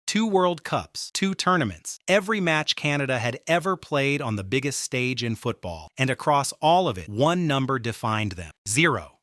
2 World Cups, 2 tournaments, every match Canada had ever played on the biggest stage in football, and across all of it, one number defined them: 0.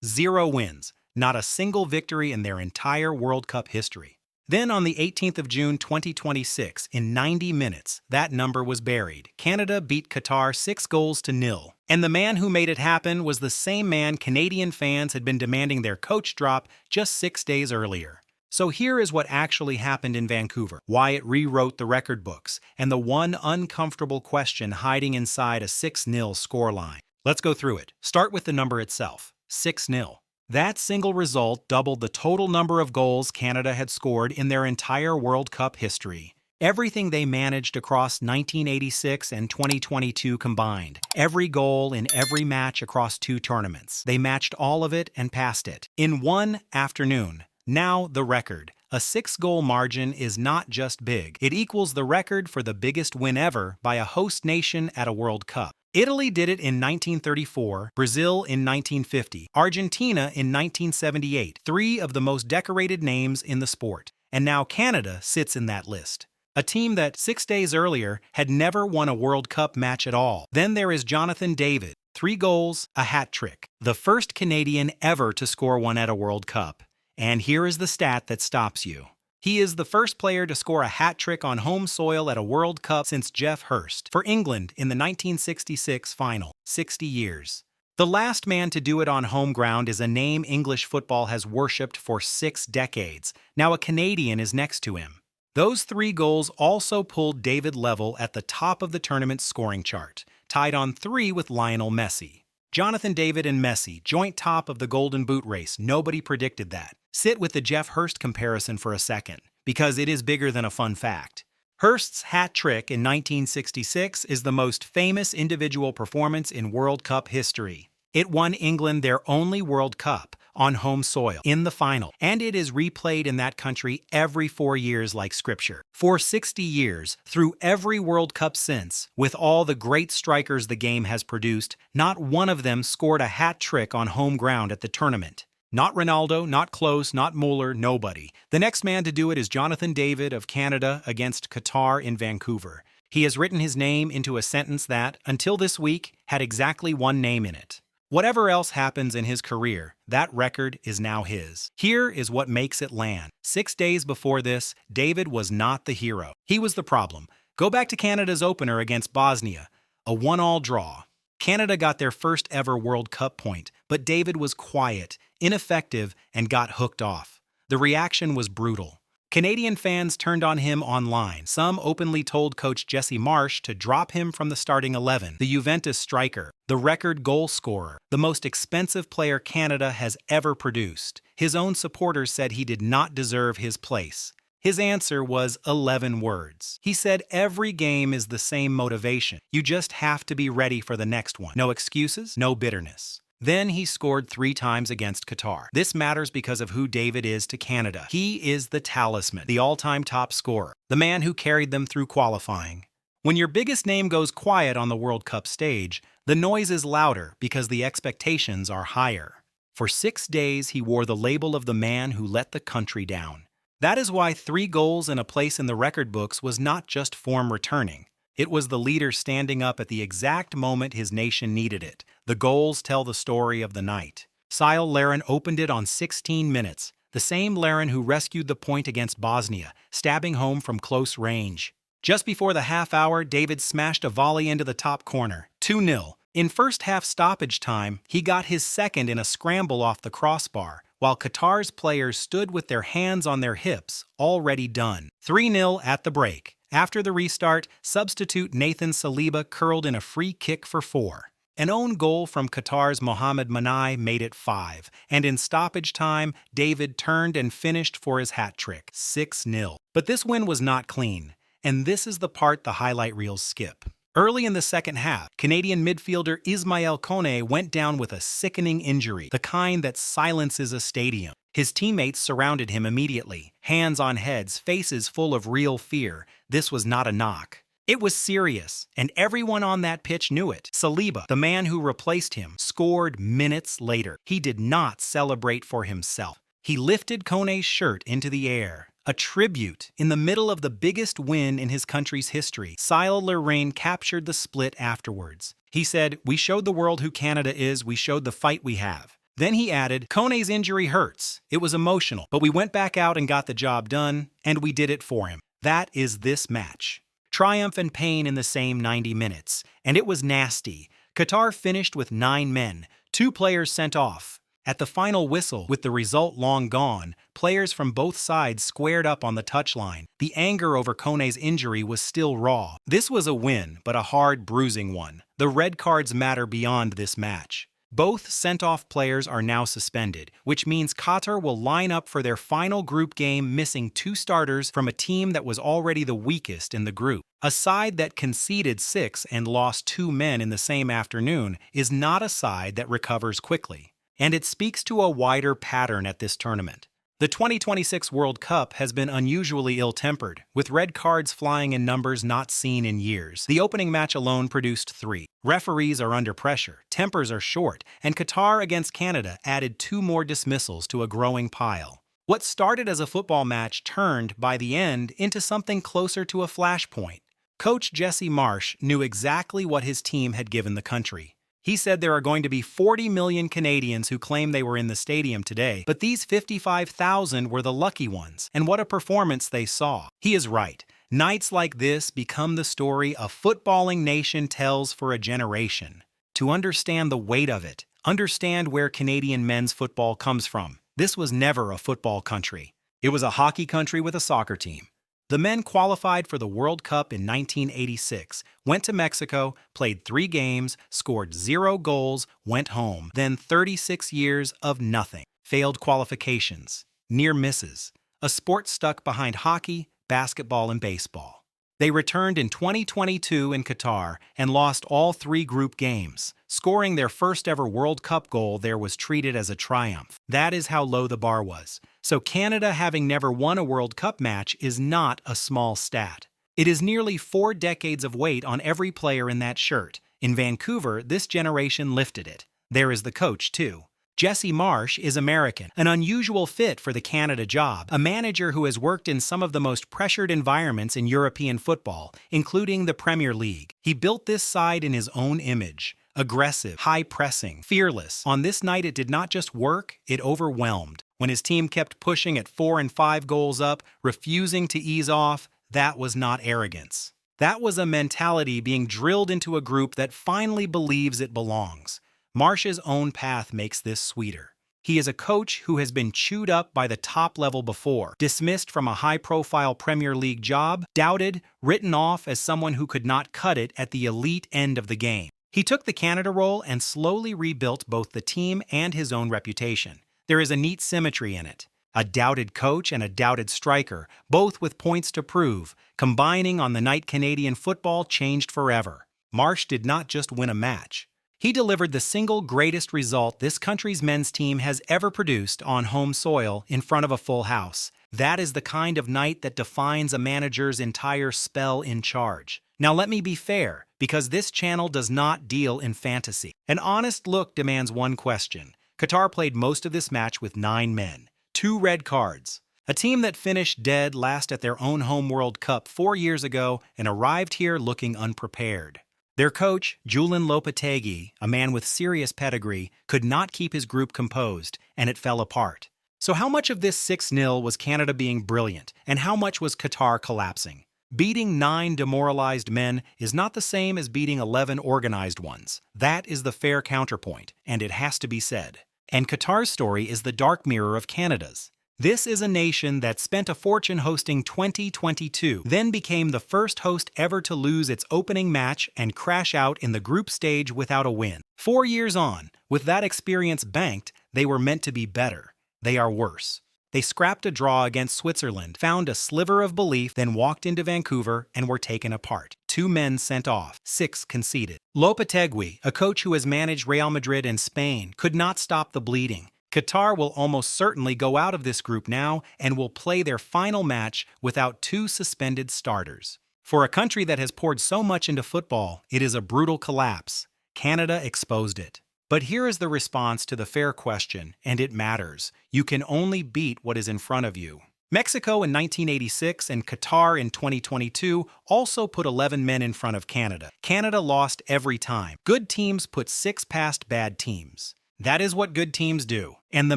0 wins, not a single victory in their entire World Cup history. Then on the 18th of June 2026, in 90 minutes, that number was buried. Canada beat Qatar 6-0. And the man who made it happen was the same man Canadian fans had been demanding their coach drop just 6 days earlier. So here is what actually happened in Vancouver, why it rewrote the record books, and the one uncomfortable question hiding inside a 6-0 scoreline. Let's go through it. Start with the number itself, 6-0. That single result doubled the total number of goals Canada had scored in their entire World Cup history. Everything they managed across 1986 and 2022 combined. Every goal in every match across 2 tournaments. They matched all of it and passed it. In one afternoon. Now the record. A 6-goal margin is not just big. It equals the record for the biggest win ever by a host nation at a World Cup. Italy did it in 1934, Brazil in 1950, Argentina in 1978, 3 of the most decorated names in the sport. And now Canada sits in that list. A team that 6 days earlier had never won a World Cup match at all. Then there is Jonathan David, 3 goals, a hat trick. The first Canadian ever to score one at a World Cup. And here is the stat that stops you. He is the first player to score a hat trick on home soil at a World Cup since Geoff Hurst for England in the 1966 final, 60 years. The last man to do it on home ground is a name English football has worshipped for 6 decades. Now a Canadian is next to him. Those 3 goals also pulled David level at the top of the tournament's scoring chart, tied on 3 with Lionel Messi. Jonathan David and Messi, joint top of the Golden Boot race. Nobody predicted that. Sit with the Geoff Hurst comparison for a second, because it is bigger than a fun fact. Hurst's hat trick in 1966 is the most famous individual performance in World Cup history. It won England their only World Cup on home soil in the final, and it is replayed in that country every 4 years like scripture. For 60 years, through every World Cup since, with all the great strikers the game has produced, not one of them scored a hat trick on home ground at the tournament. Not Ronaldo, not Klose, not Muller, nobody. The next man to do it is Jonathan David of Canada against Qatar in Vancouver. He has written his name into a sentence that, until this week, had exactly one name in it. Whatever else happens in his career, that record is now his. Here is what makes it land. 6 days before this, David was not the hero. He was the problem. Go back to Canada's opener against Bosnia, a 1-1 draw. Canada got their first ever World Cup point, but David was quiet, ineffective, and got hooked off. The reaction was brutal. Canadian fans turned on him online. Some openly told coach Jesse Marsch to drop him from the starting 11. The Juventus striker, the record goal scorer, the most expensive player Canada has ever produced. His own supporters said he did not deserve his place. His answer was 11 words. He said every game is the same motivation. You just have to be ready for the next one. No excuses, no bitterness. Then he scored 3 times against Qatar. This matters because of who David is to Canada. He is the talisman, the all-time top scorer, the man who carried them through qualifying. When your biggest name goes quiet on the World Cup stage, the noise is louder because the expectations are higher. For 6 days, he wore the label of the man who let the country down. That is why 3 goals and a place in the record books was not just form returning. It was the leader standing up at the exact moment his nation needed it. The goals tell the story of the night. Cyle Larin opened it on 16 minutes, the same Larin who rescued the point against Bosnia, stabbing home from close range. Just before the half hour, David smashed a volley into the top corner, 2-0. In first half stoppage time, he got his second in a scramble off the crossbar, while Qatar's players stood with their hands on their hips, already done. 3-0 at the break. After the restart, substitute Nathan Saliba curled in a free kick for 4. An own goal from Qatar's Mohamed Manai made it 5, and in stoppage time, David turned and finished for his hat trick, 6-0. But this win was not clean, and this is the part the highlight reels skip. Early in the second half, Canadian midfielder Ismaël Koné went down with a sickening injury, the kind that silences a stadium. His teammates surrounded him immediately, hands on heads, faces full of real fear. This was not a knock. It was serious, and everyone on that pitch knew it. Saliba, the man who replaced him, scored minutes later. He did not celebrate for himself. He lifted Koné's shirt into the air. A tribute. In the middle of the biggest win in his country's history, Ismaël Koné captured the split afterwards. He said, "We showed the world who Canada is, we showed the fight we have." Then he added, "Koné's injury hurts. It was emotional, but we went back out and got the job done, and we did it for him." That is this match. Triumph and pain in the same 90 minutes, and it was nasty. Qatar finished with 9 men, 2 players sent off. At the final whistle, with the result long gone, players from both sides squared up on the touchline. The anger over Koné's injury was still raw. This was a win, but a hard, bruising one. The red cards matter beyond this match. Both sent-off players are now suspended, which means Qatar will line up for their final group game missing 2 starters from a team that was already the weakest in the group. A side that conceded 6 and lost 2 men in the same afternoon is not a side that recovers quickly. And it speaks to a wider pattern at this tournament. The 2026 World Cup has been unusually ill-tempered, with red cards flying in numbers not seen in years. The opening match alone produced 3. Referees are under pressure, tempers are short, and Qatar against Canada added 2 more dismissals to a growing pile. What started as a football match turned, by the end, into something closer to a flashpoint. Coach Jesse Marsch knew exactly what his team had given the country. He said there are going to be 40 million Canadians who claim they were in the stadium today, but these 55,000 were the lucky ones, and what a performance they saw. He is right. Nights like this become the story a footballing nation tells for a generation. To understand the weight of it, understand where Canadian men's football comes from. This was never a football country. It was a hockey country with a soccer team. The men qualified for the World Cup in 1986, went to Mexico, played 3 games, scored 0 goals, went home. Then 36 years of nothing. Failed qualifications, near misses. A sport stuck behind hockey, basketball, and baseball. They returned in 2022 in Qatar and lost all 3 group games. Scoring their first ever World Cup goal there was treated as a triumph. That is how low the bar was. So Canada having never won a World Cup match is not a small stat. It is nearly 4 decades of weight on every player in that shirt. In Vancouver, this generation lifted it. There is the coach, too. Jesse Marsch is American, an unusual fit for the Canada job, a manager who has worked in some of the most pressured environments in European football, including the Premier League. He built this side in his own image. Aggressive, high-pressing, fearless. On this night, it did not just work, it overwhelmed. When his team kept pushing at 4 and 5 goals up, refusing to ease off, that was not arrogance. That was a mentality being drilled into a group that finally believes it belongs. Marsch's own path makes this sweeter. He is a coach who has been chewed up by the top level before, dismissed from a high-profile Premier League job, doubted, written off as someone who could not cut it at the elite end of the game. He took the Canada role and slowly rebuilt both the team and his own reputation. There is a neat symmetry in it. A doubted coach and a doubted striker, both with points to prove, combining on the night Canadian football changed forever. Marsch did not just win a match. He delivered the single greatest result this country's men's team has ever produced on home soil in front of a full house. That is the kind of night that defines a manager's entire spell in charge. Now let me be fair, because this channel does not deal in fantasy. An honest look demands one question. Qatar played most of this match with 9 men, 2 red cards. A team that finished dead last at their own home World Cup 4 years ago and arrived here looking unprepared. Their coach, Julen Lopetegui, a man with serious pedigree, could not keep his group composed, and it fell apart. So how much of this 6-0 was Canada being brilliant, and how much was Qatar collapsing? Beating 9 demoralized men is not the same as beating 11 organized ones. That is the fair counterpoint, and it has to be said. And Qatar's story is the dark mirror of Canada's. This is a nation that spent a fortune hosting 2022, then became the first host ever to lose its opening match and crash out in the group stage without a win. 4 years on, with that experience banked, they were meant to be better. They are worse. They scrapped a draw against Switzerland, found a sliver of belief, then walked into Vancouver and were taken apart. 2 men sent off, 6 conceded. Lopetegui, a coach who has managed Real Madrid and Spain, could not stop the bleeding. Qatar will almost certainly go out of this group now and will play their final match without 2 suspended starters. For a country that has poured so much into football, it is a brutal collapse. Canada exposed it. But here is the response to the fair question, and it matters. You can only beat what is in front of you. Mexico in 1986 and Qatar in 2022 also put 11 men in front of Canada. Canada lost every time. Good teams put 6 past bad teams. That is what good teams do. And the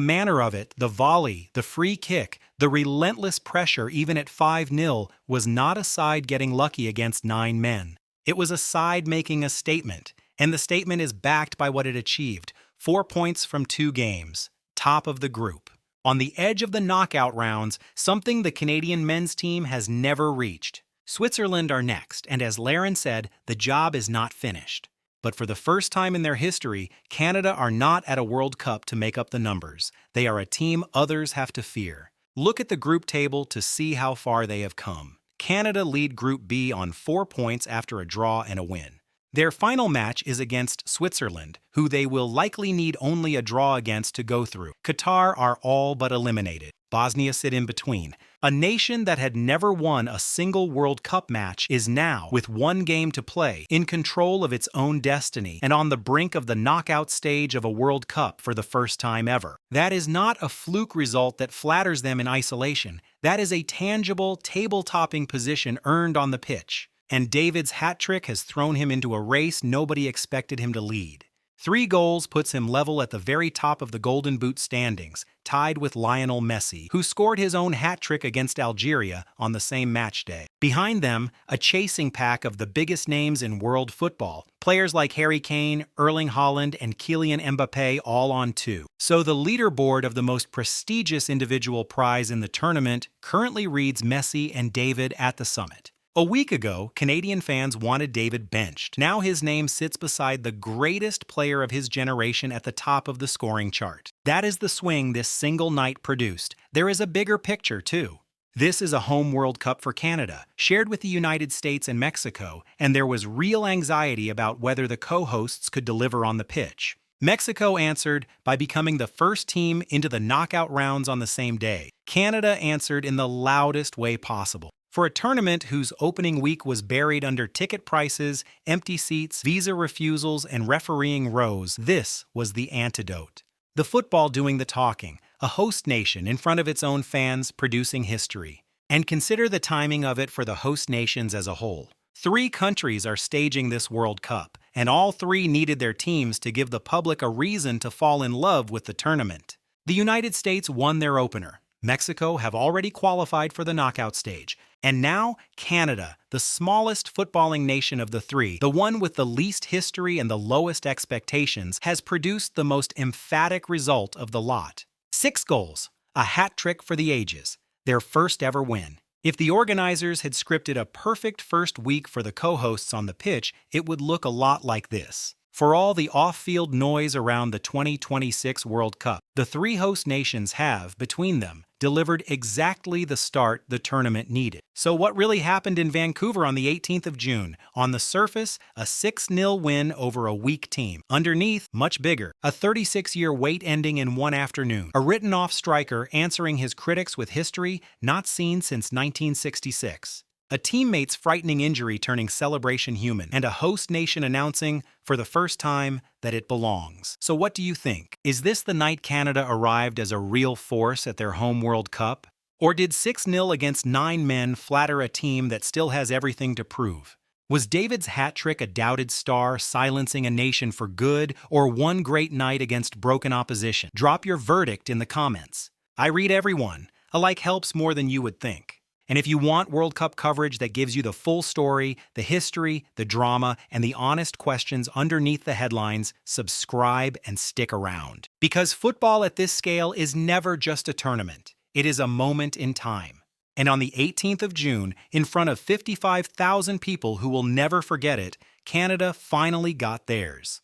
manner of it, the volley, the free kick, the relentless pressure even at 5-0 was not a side getting lucky against 9 men. It was a side making a statement, and the statement is backed by what it achieved. 4 points from 2 games, top of the group. On the edge of the knockout rounds, something the Canadian men's team has never reached. Switzerland are next, and as Laren said, the job is not finished. But for the first time in their history, Canada are not at a World Cup to make up the numbers. They are a team others have to fear. Look at the group table to see how far they have come. Canada lead Group B on 4 points after a draw and a win. Their final match is against Switzerland, who they will likely need only a draw against to go through. Qatar are all but eliminated. Bosnia sit in between. A nation that had never won a single World Cup match is now, with 1 game to play, in control of its own destiny and on the brink of the knockout stage of a World Cup for the first time ever. That is not a fluke result that flatters them in isolation. That is a tangible, table-topping position earned on the pitch. And David's hat trick has thrown him into a race nobody expected him to lead. 3 goals puts him level at the very top of the Golden Boot standings, tied with Lionel Messi, who scored his own hat trick against Algeria on the same match day. Behind them, a chasing pack of the biggest names in world football, players like Harry Kane, Erling Haaland, and Kylian Mbappé all on 2. So the leaderboard of the most prestigious individual prize in the tournament currently reads Messi and David at the summit. A week ago, Canadian fans wanted David benched. Now his name sits beside the greatest player of his generation at the top of the scoring chart. That is the swing this single night produced. There is a bigger picture, too. This is a home World Cup for Canada, shared with the United States and Mexico, and there was real anxiety about whether the co-hosts could deliver on the pitch. Mexico answered by becoming the first team into the knockout rounds on the same day. Canada answered in the loudest way possible. For a tournament whose opening week was buried under ticket prices, empty seats, visa refusals, and refereeing rows, this was the antidote. The football doing the talking, a host nation in front of its own fans producing history. And consider the timing of it for the host nations as a whole. 3 countries are staging this World Cup, and all 3 needed their teams to give the public a reason to fall in love with the tournament. The United States won their opener. Mexico have already qualified for the knockout stage. And now, Canada, the smallest footballing nation of the 3, the one with the least history and the lowest expectations, has produced the most emphatic result of the lot. 6 goals, a hat trick for the ages, their first ever win. If the organizers had scripted a perfect first week for the co-hosts on the pitch, it would look a lot like this. For all the off-field noise around the 2026 World Cup, the 3 host nations have, between them, delivered exactly the start the tournament needed. So what really happened in Vancouver on the 18th of June? On the surface, a 6-0 win over a weak team. Underneath, much bigger, a 36-year wait ending in one afternoon. A written-off striker answering his critics with history not seen since 1966. A teammate's frightening injury turning celebration human, and a host nation announcing, for the first time, that it belongs. So what do you think? Is this the night Canada arrived as a real force at their home World Cup? Or did 6-0 against 9 men flatter a team that still has everything to prove? Was David's hat trick a doubted star silencing a nation for good, or one great night against broken opposition? Drop your verdict in the comments. I read everyone. A like helps more than you would think. And if you want World Cup coverage that gives you the full story, the history, the drama, and the honest questions underneath the headlines, subscribe and stick around. Because football at this scale is never just a tournament. It is a moment in time. And on the 18th of June, in front of 55,000 people who will never forget it, Canada finally got theirs.